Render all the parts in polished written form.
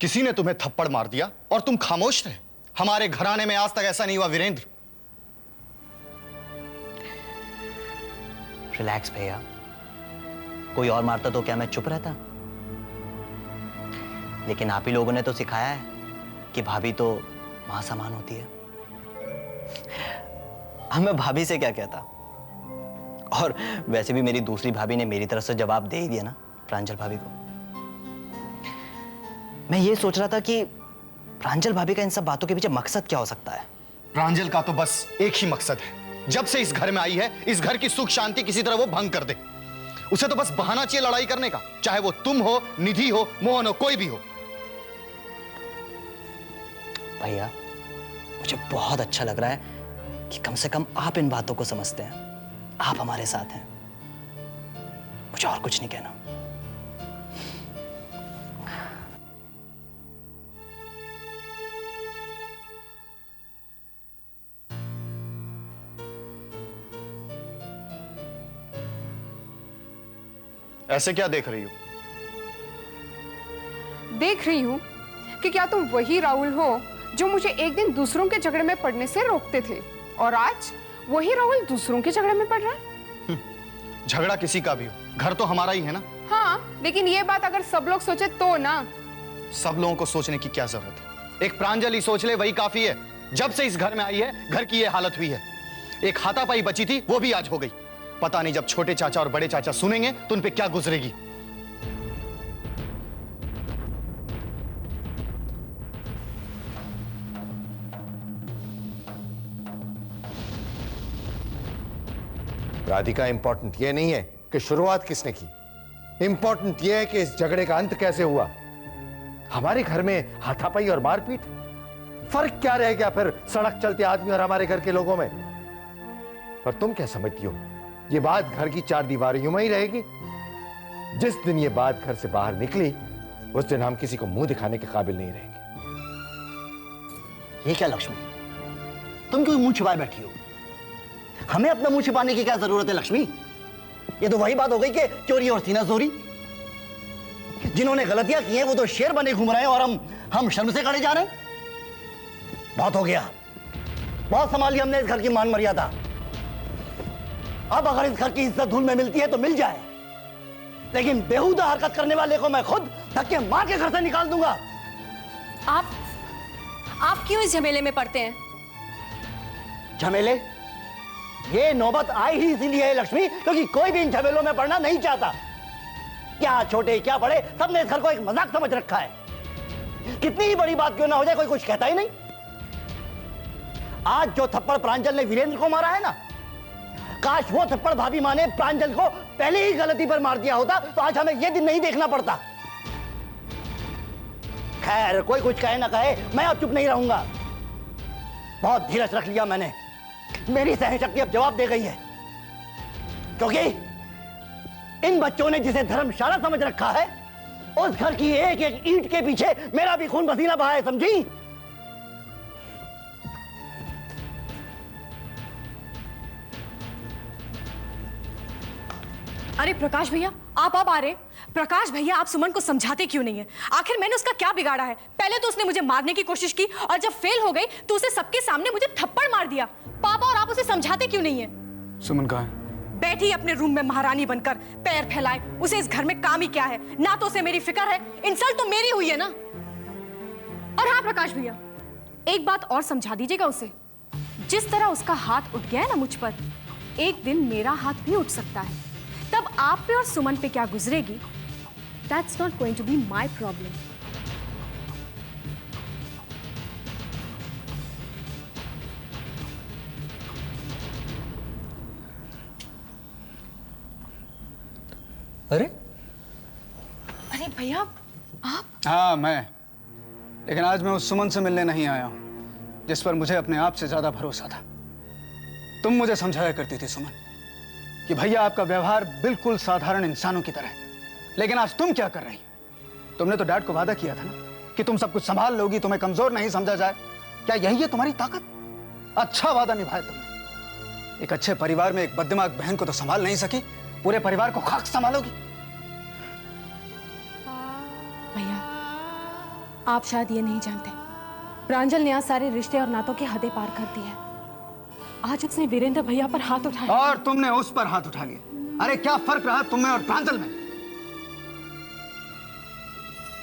किसी ने तुम्हें थप्पड़ मार दिया और तुम खामोश रहे। हमारे घराने में आज तक ऐसा नहीं हुआ वीरेंद्र। रिलैक्स भैया, कोई और मारता तो क्या मैं चुप रहता? लेकिन आप ही लोगों ने तो सिखाया है कि भाभी तो मां समान होती है। अब मैं भाभी से क्या कहता? और वैसे भी मेरी दूसरी भाभी ने मेरी तरफ से जवाब दे ही दिया ना प्रांजल भाभी को। मैं ये सोच रहा था कि प्रांजल भाभी का इन सब बातों के पीछे मकसद क्या हो सकता है। प्रांजल का तो बस एक ही मकसद है, जब से इस घर में आई है इस घर की सुख शांति किसी तरह वो भंग कर दे। उसे तो बस बहाना चाहिए लड़ाई करने का, चाहे वो तुम हो, निधि हो, मोहन हो, कोई भी हो। भैया मुझे बहुत अच्छा लग रहा है कि कम से कम आप इन बातों को समझते हैं, आप हमारे साथ हैं। मुझे और कुछ नहीं कहना। ऐसे क्या देख रही हो? देख रही हूँ कि क्या तुम वही राहुल हो जो मुझे एक दिन दूसरों के झगड़े में पड़ने से रोकते थे, और आज वही राहुल दूसरों के झगड़े में पड़ रहा है। झगड़ा किसी का भी हो, घर तो हमारा ही है ना। हाँ, लेकिन ये बात अगर सब लोग सोचे तो ना। सब लोगों को सोचने की क्या जरूरत है? एक प्रांजल ही सोच ले, वही काफी है। जब से इस घर में आई है घर की ये हालत हुई है। एक हाथापाई बची थी वो भी आज हो गई। पता नहीं जब छोटे चाचा और बड़े चाचा सुनेंगे तो उन पे क्या गुजरेगी। राधिका, इंपॉर्टेंट ये नहीं है कि शुरुआत किसने की, इंपॉर्टेंट ये है कि इस झगड़े का अंत कैसे हुआ। हमारे घर में हाथापाई और मारपीट, फर्क क्या रह गया फिर सड़क चलते आदमी और हमारे घर के लोगों में? पर तुम क्या समझती हो, ये बात घर की चार दीवारों में ही रहेगी? जिस दिन ये बात घर से बाहर निकली उस दिन हम किसी को मुंह दिखाने के काबिल नहीं रहेंगे। ये क्या लक्ष्मी, तुम क्यों मुंह छिपाए बैठी हो? हमें अपना मुंह छिपाने की क्या जरूरत है लक्ष्मी? ये तो वही बात हो गई कि चोरी और सीना चोरी। जिन्होंने गलतियां की हैं वो तो शेर बने घूम रहे हैं और हम शर्म से खड़े जा रहे हैं। बहुत हो गया, बहुत संभाल लिया हमने इस घर की मान मर्यादा। अब अगर इस घर की इज्जत धूल में मिलती है तो मिल जाए, लेकिन बेहुदा हरकत करने वाले को मैं खुद धक्के मार के घर से निकाल दूंगा। आप क्यों इस झमेले में पड़ते हैं? झमेले? ये नौबत आई ही इसीलिए है लक्ष्मी, क्योंकि कोई भी इन झमेलों में पड़ना नहीं चाहता। क्या छोटे क्या बड़े, सबने इस घर को एक मजाक समझ रखा है। कितनी ही बड़ी बात क्यों ना हो जाए, कोई कुछ कहता ही नहीं। आज जो थप्पड़ प्रांजल ने वीरेंद्र को मारा है ना, काश वो थप्पड़ भाभी माँ ने प्रांजल को पहले ही गलती पर मार दिया होता तो आज हमें यह दिन नहीं देखना पड़ता। खैर, कोई कुछ कहे ना कहे, मैं अब चुप नहीं रहूंगा। बहुत धीरज रख लिया मैंने, मेरी सहनशक्ति अब जवाब दे गई है। क्योंकि इन बच्चों ने जिसे धर्मशाला समझ रखा है, उस घर की एक एक ईंट के पीछे मेरा भी खून पसीना बहा है, समझी? अरे प्रकाश भैया, आप अब आ रहे? प्रकाश भैया, आप सुमन को समझाते क्यों नहीं है? आखिर मैंने उसका क्या बिगाड़ा है? पहले तो उसने मुझे मारने की कोशिश की और जब फेल हो गई तो उसे सबके सामने मुझे थप्पड़ मार दिया। पापा, और आप उसे समझाते क्यों नहीं है? सुमन कहाँ है? बैठी अपने रूम में महारानी बनकर, पैर फैलाए। उसे इस घर में काम ही क्या है? ना तो उसे मेरी फिक्र है, इंसल्ट तो मेरी हुई है ना। और हाँ प्रकाश भैया, एक बात और समझा दीजिएगा उसे। जिस तरह उसका हाथ उठ गया है ना मुझ पर, एक दिन मेरा हाथ भी उठ सकता है। तब आप पे और सुमन पे क्या गुजरेगी, that's not going to be my problem. अरे अरे भैया, आप? हाँ मैं, लेकिन आज मैं उस सुमन से मिलने नहीं आया हूं जिस पर मुझे अपने आप से ज्यादा भरोसा था। तुम मुझे समझाया करती थी सुमन कि भैया आपका व्यवहार बिल्कुल साधारण इंसानों की तरह है, लेकिन आज तुम क्या कर रही? तुमने तो डैड को वादा किया था ना कि तुम सब कुछ संभाल लोगी, तुम्हें कमजोर नहीं समझा जाए। क्या यही है तुम्हारी ताकत? अच्छा वादा निभाया तुमने। एक अच्छे परिवार में एक बददिमाग बहन को तो संभाल नहीं सकी, पूरे परिवार को खाक संभालोगी? भैया, आप शायद ये नहीं जानते, प्रांजल ने आज सारे रिश्ते और नातों के हदें पार कर दी है। आज उसने वीरेंद्र भैया पर हाथ उठाया और तुमने उस पर हाथ उठा लिया। अरे क्या फर्क रहा तुम में और प्रांजल में?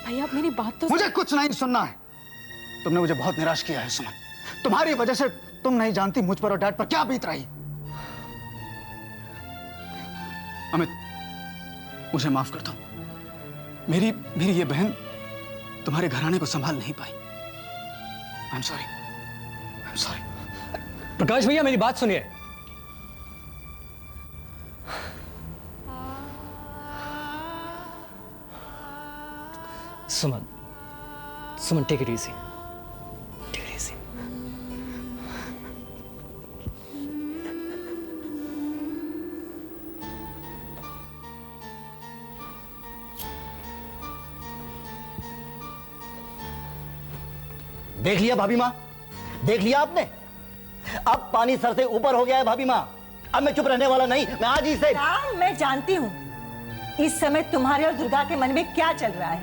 भैया आप मेरी बात तो मुझे कुछ नहीं सुनना है। तुमने मुझे बहुत निराश किया है सुमन। तुम्हारी वजह से तुम नहीं जानती मुझ पर और डैड पर क्या बीत रही। अमित, मुझे माफ कर दो। मेरी ये बहन तुम्हारे घराने को संभाल नहीं पाई। I am sorry. प्रकाश भैया मेरी बात सुनिए। सुमन टेक इट इजी। देख लिया भाभी माँ, देख लिया आपने? अब पानी सर से ऊपर हो गया है भाभी माँ। अब मैं चुप रहने वाला नहीं, मैं आज ही से। राम, मैं जानती हूँ इस समय तुम्हारे और दुर्गा के मन में क्या चल रहा है,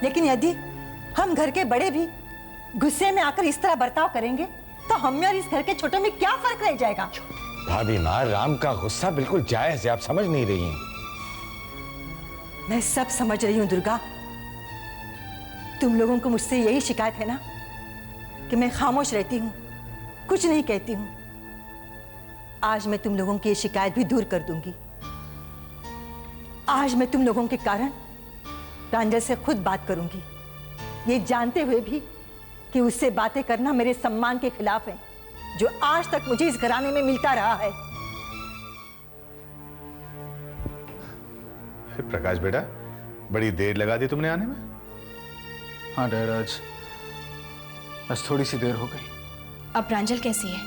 लेकिन यदि हम घर के बड़े भी गुस्से में आकर इस तरह बर्ताव करेंगे तो हम में और इस घर के छोटों में क्या फर्क रह जाएगा? भाभी माँ, राम का गुस्सा बिल्कुल जायज है, आप समझ नहीं रही हैं। मैं सब समझ रही हूँ दुर्गा। तुम लोगों को मुझसे यही शिकायत है ना कि मैं खामोश रहती हूँ, कुछ नहीं कहती हूँ। आज मैं तुम लोगों की ये शिकायत भी दूर कर दूंगी। आज मैं तुम लोगों के कारण प्रांजल से खुद बात करूंगी, ये जानते हुए भी कि उससे बातें करना मेरे सम्मान के खिलाफ है, जो आज तक मुझे इस घराने में मिलता रहा है। प्रकाश बेटा, बड़ी देर लगा दी तुमने आने में। हाँ डैड, आज बस थोड़ी सी देर हो गई। अब प्रांजल कैसी है?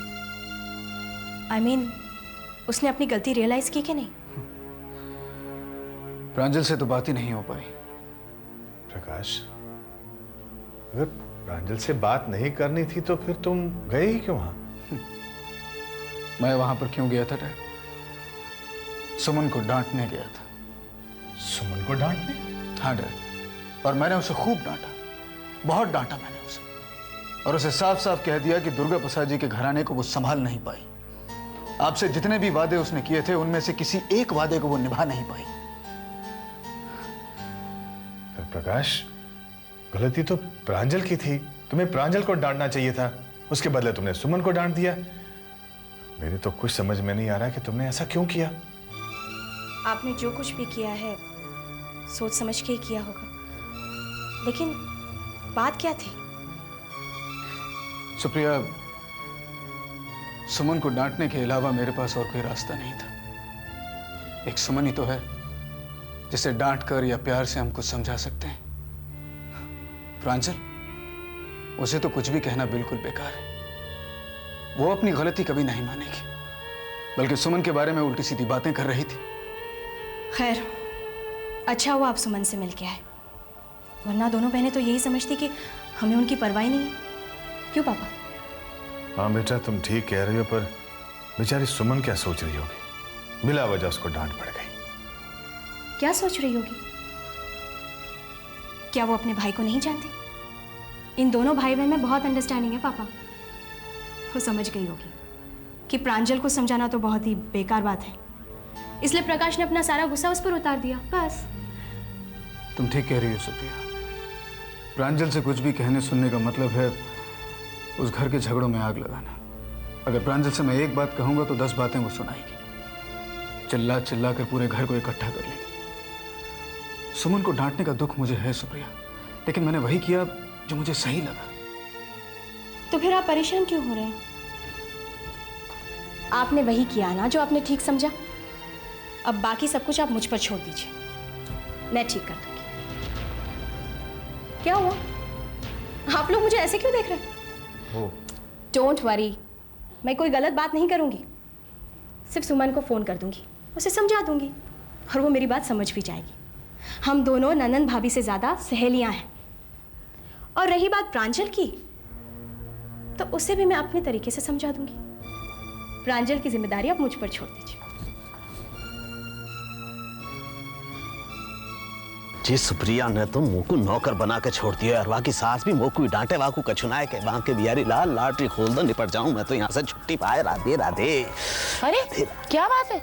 I mean, उसने अपनी गलती रियलाइज की कि नहीं? प्रांजल से तो बात ही नहीं हो पाई। प्रकाश, अगर प्रांजल से बात नहीं करनी थी तो फिर तुम गए ही क्यों वहां? मैं वहां पर क्यों गया था डैड? सुमन को डांटने गया था। सुमन को डांटने? हाँ डैड, और मैंने उसे खूब डांटा, बहुत डांटा मैंने उसे, और उसे साफ साफ कह दिया कि दुर्गा प्रसाद जी के घराने को वो संभाल नहीं पाई। आपसे जितने भी वादे उसने किए थे उनमें से किसी एक वादे को वो निभा नहीं पाई। प्रकाश, गलती तो प्रांजल की थी, तुम्हें प्रांजल को डांटना चाहिए था, उसके बदले तुमने सुमन को डांट दिया। मेरी तो कुछ समझ में नहीं आ रहा कि तुमने ऐसा क्यों किया। आपने जो कुछ भी किया है सोच समझ के ही किया होगा, लेकिन बात क्या थी? सुप्रिया, सुमन को डांटने के अलावा मेरे पास और कोई रास्ता नहीं था। एक सुमन ही तो है जिसे डांट कर या प्यार से हम कुछ समझा सकते हैं। प्रांजल, उसे तो कुछ भी कहना बिल्कुल बेकार है। वो अपनी गलती कभी नहीं मानेगी, बल्कि सुमन के बारे में उल्टी सीधी बातें कर रही थी। खैर, अच्छा हुआ आप सुमन से मिल के आए, वरना दोनों बहनें तो यही समझती कि हमें उनकी परवाह नहीं है। क्यों पापा? हाँ बेटा, तुम ठीक कह रही हो, पर बेचारी सुमन क्या सोच रही होगी? बिला वजह उसको डांट पड़ गई। क्या सोच रही होगी? क्या वो अपने भाई को नहीं जानती? इन दोनों भाई बहन में बहुत अंडरस्टैंडिंग है पापा। वो समझ गई होगी कि प्रांजल को समझाना तो बहुत ही बेकार बात है, इसलिए प्रकाश ने अपना सारा गुस्सा उस पर उतार दिया, बस। तुम ठीक कह रही हो सुप्रिया। प्रांजल से कुछ भी कहने सुनने का मतलब है उस घर के झगड़ों में आग लगाना। अगर प्रांजल से मैं एक बात कहूंगा तो 10 बातें वो सुनाएगी, चिल्ला चिल्ला कर पूरे घर को इकट्ठा कर लेगी। सुमन को डांटने का दुख मुझे है सुप्रिया, लेकिन मैंने वही किया जो मुझे सही लगा। तो फिर आप परेशान क्यों हो रहे हैं? आपने वही किया ना जो आपने ठीक समझा। अब बाकी सब कुछ आप मुझ पर छोड़ दीजिए, मैं ठीक कर दूंगी। क्या हुआ? आप लोग मुझे ऐसे क्यों देख रहे हैं? डोंट वरी, मैं कोई गलत बात नहीं करूंगी। सिर्फ सुमन को फोन कर दूंगी, उसे समझा दूंगी और वो मेरी बात समझ भी जाएगी। हम दोनों ननंद भाभी से ज्यादा सहेलियां हैं। और रही बात प्रांजल की, तो उसे भी मैं अपने तरीके से समझा दूंगी। प्रांजल की जिम्मेदारी आप मुझ पर छोड़ दीजिए। जी सुप्रिया ने तो मुंह को नौकर बना के छोड़ दिया और बाकी सास भी मुंह को डांटे वाकू कछुनाए के वहां के बिहारी लाल लॉटरी खोल दो निपट जाऊं मैं तो यहाँ से छुट्टी पाए। राधे राधे। अरे क्या बात है,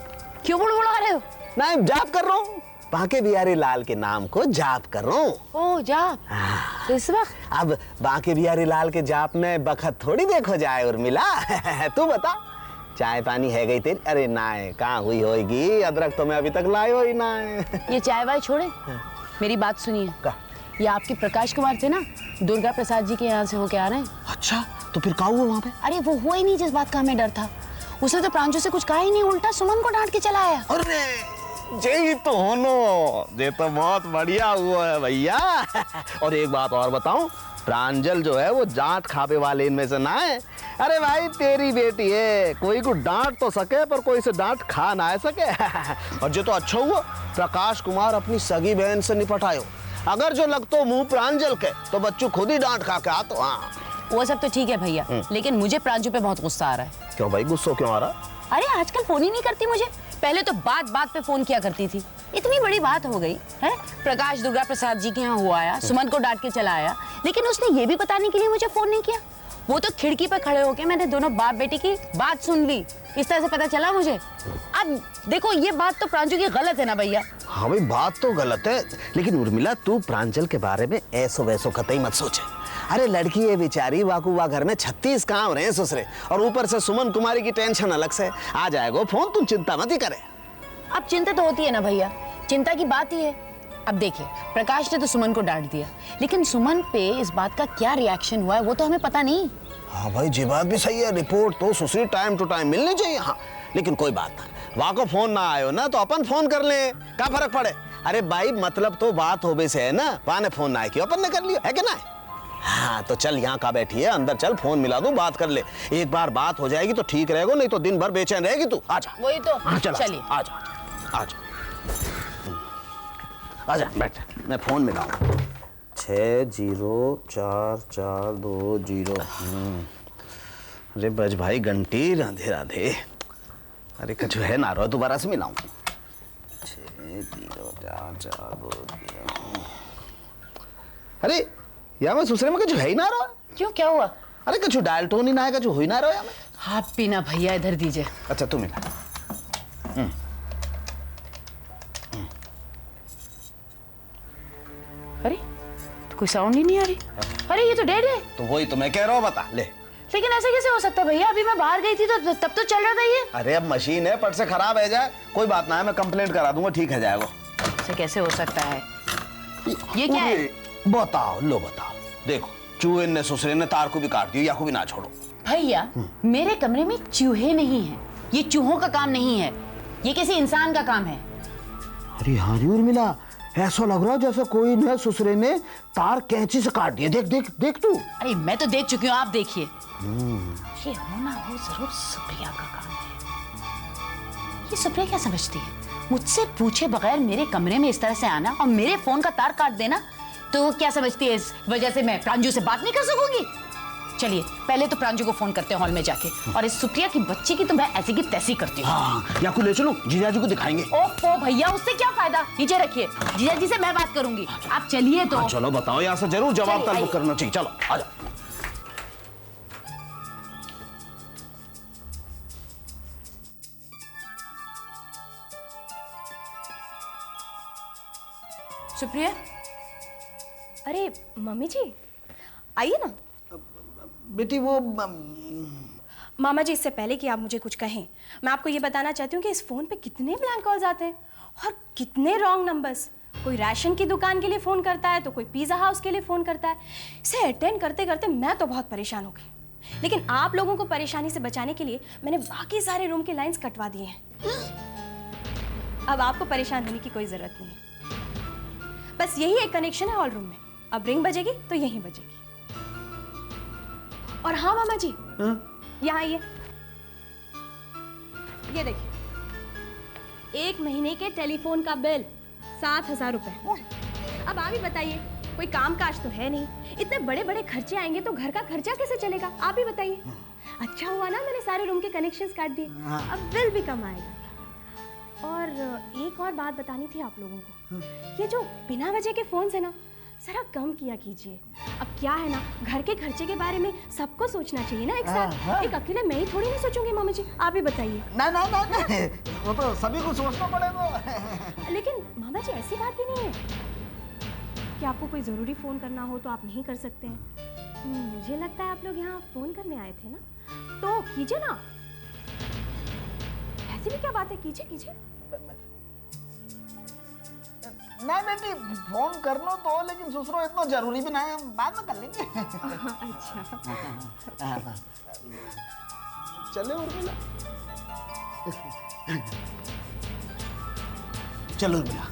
क्यों बुड़बुड़ा रहे हो? नहीं जाप कर रहा हूँ, बांके बिहारी लाल के नाम को जाप कर रहा हूँ। ओ जाप। तो इस वक्त अब बांके बिहारी लाल के जाप में बखत थोड़ी देखो जाए उर्मिला। तू बता चाय पानी है गई तेरी? अरे ना कहाँ हुई होगी, अदरक तो मैं अभी तक लायो ही ना है। ये चाय वाय छोड़े, मेरी बात सुनिए। ये आपके प्रकाश कुमार थे ना, दुर्गा प्रसाद जी के यहाँ से होके आ रहे हैं। अच्छा तो फिर क्या हुआ वहाँ पे? अरे वो हुआ ही नहीं जिस बात का हमें डर था। उसने तो प्रांजू से कुछ कहा ही नहीं, उल्टा सुमन को डांट के चला आया। अरे ये तो होनो, ये तो बहुत बढ़िया हुआ है भैया। और एक बात और बताऊं, प्रांजल जो है वो डांट खावे वाले इनमें से ना है। अरे भाई तेरी बेटी है, कोई को डांट तो सके पर कोई से डांट खा ना सके। और जो तो अच्छा हुआ प्रकाश कुमार अपनी सगी बहन से निपट आयो। अगर जो लगतो मुंह प्रांजल के तो बच्चों खुद ही डांट खा के आतो। हाँ वो सब तो ठीक है भैया, लेकिन मुझे प्रांजू पे बहुत गुस्सा आ रहा है। क्यों भाई गुस्सा क्यों आ रहा? अरे आजकल फोन ही नहीं करती मुझे, पहले तो बात बात पे फोन किया करती थी। इतनी बड़ी बात हो गई है, प्रकाश दुर्गा प्रसाद जी के यहाँ हुआ आया, सुमन को डांट के चला आया, लेकिन उसने ये भी बताने के लिए मुझे फोन नहीं किया। वो तो खिड़की पर खड़े होके मैंने दोनों बाप बेटी की बात सुन ली, इस तरह से पता चला मुझे। अब देखो ये बात तो प्रांजू की गलत है ना भैया? हाँ भाई बात तो गलत है, लेकिन उर्मिला तू प्रांजल के बारे में ऐसो वैसो कतई मत सोचे। अरे लड़की है बेचारी, वाकू घर में 36 काम रहे ससुरे, और ऊपर से सुमन कुमारी की टेंशन अलग से। आ जाएगा फोन, तुम चिंता मत ही करे। अब चिंता तो होती है ना भैया, चिंता की बात ही है। अब देखिए प्रकाश ने तो सुमन को डांट दिया, लेकिन सुमन पे इस बात का क्या रिएक्शन हुआ है वो तो हमें पता नहीं। हाँ भाई जी बात भी सही है, रिपोर्ट तो ससुरी टाइम टू टाइम मिलनी चाहिए। हाँ लेकिन कोई बात ना, वहां को फोन ना आयो ना तो अपन फोन कर ले, क्या फर्क पड़े। अरे भाई मतलब तो बात होबे से है ना, वहां ने फोन ना आए क्यों अपन ने कर लिया है कि ना? हाँ तो चल यहाँ का बैठी है, अंदर चल फोन मिला दूं, बात कर ले। एक बार बात हो जाएगी तो ठीक रहेगा, नहीं तो दिन भर बेचैन रहेगी तू। आजा वही तो। हाँ चल चलिए आजा आजा आजा बैठ, मैं फोन मिलाऊं। 604420। अरे बज भाई घंटी, राधे राधे। अरे कछु है ना रो, दोबारा से मिलाऊं। 604420। अरे या मैं दूसरे में कछु है ही ना रहा। क्यों क्या हुआ? अरे कछु डायल टोन ही ना है, कछु हो ही ना रहा। हाथ पीना भैया इधर दीजिए। अच्छा तू मिला। अरे तो कोई साउंड ही नहीं आ रही। अरे ये तो डेड है। तो वही तो मैं कह रहा हूँ, बता ले। लेकिन ऐसे कैसे हो सकता है भैया? अभी मैं बाहर गई थी तो तब तो चल रहा था ये। अरे अब मशीन है, पट से खराब है जाए, कोई बात ना है, मैं कंप्लेंट करा दूंगा, ठीक है जाएगा। ऐसे कैसे हो सकता है? ये क्या है? बताओ लो बताओ। देखो चूहे ने ससुरे ने तार को भी काट दिया, या को भी ना छोड़ो। भैया मेरे कमरे में चूहे नहीं हैं, ये चूहों का काम नहीं है, ये किसी इंसान का काम है। अरे हाँ री उर्मिला, ऐसा लग रहा जैसे कोई ने ससुरे ने तार कैंची से काट दिया। देख देख देख तू। अरे मैं तो देख चुकी हूँ, आप देखिए। ये होना हो जरूर सुप्रिया का काम है। ये सुप्रिया क्या समझती है? मुझसे पूछे बगैर मेरे कमरे में इस तरह से आना और मेरे फोन का तार काट देना, तो वो क्या समझती है इस वजह से मैं प्रांजू से बात नहीं कर सकूंगी? चलिए पहले तो प्रांजू को फोन करते हैं हॉल में जाके, और इस सुप्रिया की बच्ची की तो मैं ऐसी की तैसी करती हूँ। हाँ, या को ले चलो, जीजाजी को दिखाएंगे। ओफो भैया उससे क्या फायदा, नीचे रखिए, जीजाजी से मैं बात करूंगी, आप चलिए तो। हाँ, चलो बताओ, यहाँ से जरूर जवाब तलब करना चाहिए। चलो आजा। सुप्रिया। अरे मम्मी जी आइए ना। बेटी वो मामा जी, इससे पहले कि आप मुझे कुछ कहें, मैं आपको ये बताना चाहती हूँ कि इस फ़ोन पे कितने ब्लैंक कॉल्स आते हैं और कितने रॉन्ग नंबर्स। कोई राशन की दुकान के लिए फ़ोन करता है तो कोई पिज़्ज़ा हाउस के लिए फ़ोन करता है। इसे अटेंड करते करते मैं तो बहुत परेशान हो गई, लेकिन आप लोगों को परेशानी से बचाने के लिए मैंने बाकी सारे रूम के लाइन्स कटवा दिए हैं। अब आपको परेशान होने की कोई ज़रूरत नहीं है, बस यही एक कनेक्शन है हॉल रूम में। अब रिंग बजेगी तो यहीं बजेगी। और हाँ मामा जी, यहाँ आइए, ये देखिए, 1 महीने के टेलीफोन का बिल 7,000 रुपए। अब आप ही बताइए, कोई काम काज तो है नहीं, इतने बड़े बड़े खर्चे आएंगे तो घर का खर्चा कैसे चलेगा? आप ही बताइए। अच्छा हुआ ना मैंने सारे रूम के कनेक्शंस काट दिए, अब बिल भी कम आएगा। और एक और बात बतानी थी आप लोगों को। ये जो बिना वजह के फोन है ना, जरा कम किया कीजिए। अब क्या है ना, घर के खर्चे के बारे में सबको सोचना चाहिए ना एक साथ। एक अकेले मैं ही थोड़ी नहीं सोचूंगी मामा जी, आप ही बताइए। ना ना ना ना, वो तो सभी को सोचना पड़ेगा। लेकिन मामा जी ऐसी बात भी नहीं है कि आपको कोई ज़रूरी फ़ोन करना हो तो आप नहीं कर सकते हैं। मुझे लगता है आप लोग यहाँ फ़ोन करने आए थे ना, तो कीजिए ना। ऐसी भी क्या बात है, कीजिए कीजिए। ना बेटी, फोन कर लो तो, लेकिन ससुरो इतना जरूरी भी नहीं है, बाद में कर लेंगे। अच्छा चले उर्मिला, चलो उर्मिला।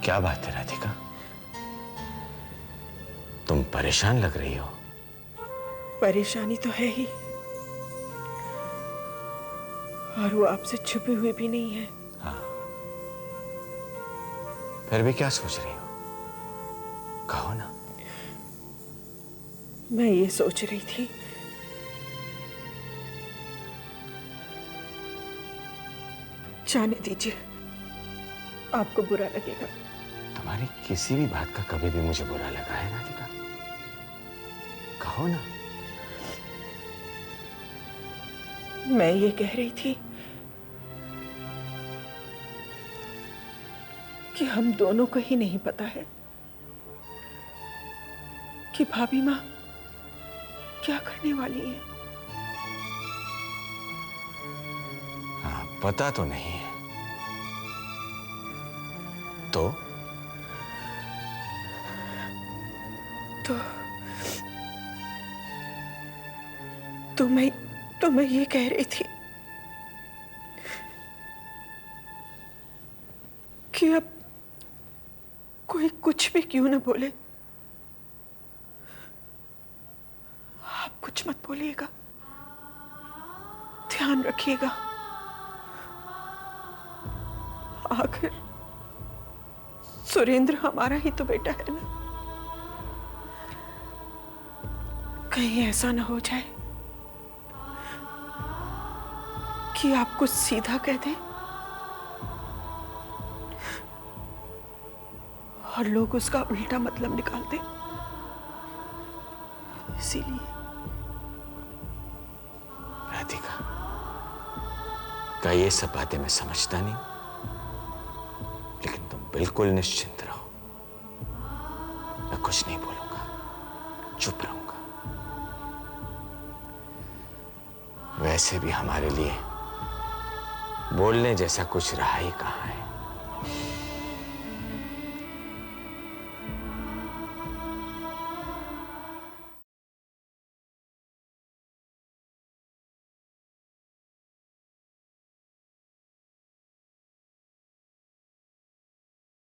क्या बात है राधिका, तुम परेशान लग रही हो। परेशानी तो है ही, और वो आपसे छुपी हुई भी नहीं है। हाँ, फिर भी क्या सोच रही हो, कहो ना। मैं ये सोच रही थी जाने दीजिए, आपको बुरा लगेगा। तुम्हारी किसी भी बात का कभी भी मुझे बुरा लगा है राधिका, कहो ना। मैं ये कह रही थी कि हम दोनों को ही नहीं पता है कि भाभी माँ क्या करने वाली है। हाँ, पता तो नहीं है तो मैं ये कह रही थी कि अब कोई कुछ भी क्यों ना बोले, आप कुछ मत बोलिएगा, ध्यान रखिएगा। आखिर सुरेंद्र हमारा ही तो बेटा है ना। कहीं ऐसा ना हो जाए कि आप कुछ सीधा कह दें और लोग उसका उल्टा मतलब निकाल दें। इसीलिए राधिका, क्या ये सब बातें मैं समझता नहीं, लेकिन तुम बिल्कुल निश्चिंत रहो, मैं कुछ नहीं बोलूंगा, चुप रहूंगा। वैसे भी हमारे लिए बोलने जैसा कुछ रहा ही कहाँ है।